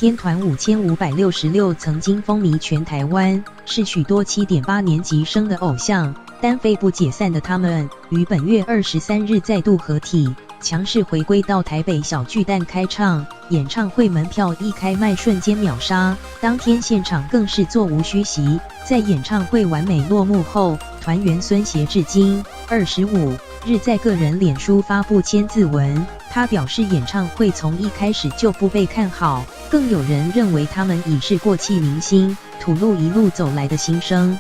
天团5566曾经风靡全台湾，是许多7.8年级生的偶像，单飞不解散的他们，于本月23日再度合体，强势回归到台北小巨蛋开唱。演唱会门票一开卖瞬间秒杀，当天现场更是座无虚席。在演唱会完美落幕后，团员孙协志今25日在个人脸书发布签字文，他表示演唱会从一开始就不被看好，更有人认为他们已是过气明星，吐露一路走来的心声。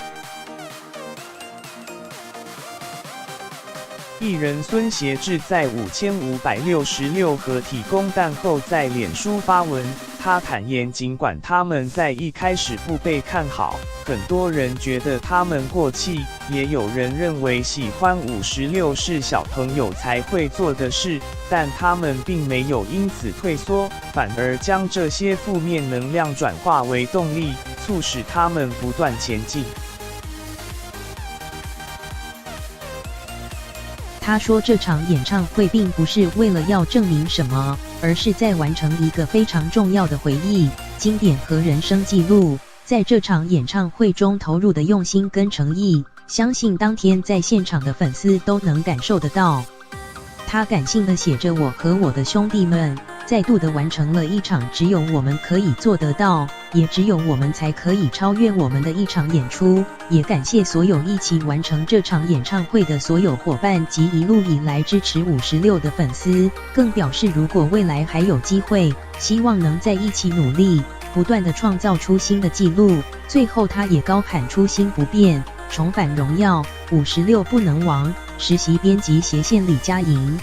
艺人孙协志在5566合体公蛋后在脸书发文，他坦言尽管他们在一开始不被看好，很多人觉得他们过气，也有人认为喜欢56是小朋友才会做的事，但他们并没有因此退缩，反而将这些负面能量转化为动力，促使他们不断前进。他说这场演唱会并不是为了要证明什么，而是在完成一个非常重要的回忆、经典和人生记录。在这场演唱会中投入的用心跟诚意，相信当天在现场的粉丝都能感受得到。他感性地写着：我和我的兄弟们再度地完成了一场只有我们可以做得到，也只有我们才可以超越我们的一场演出，也感谢所有一起完成这场演唱会的所有伙伴及一路以来支持56的粉丝，更表示如果未来还有机会，希望能在一起努力，不断地创造出新的纪录。最后他也高喊初心不变，重返荣耀，56不能亡。实习编辑斜线李佳莹。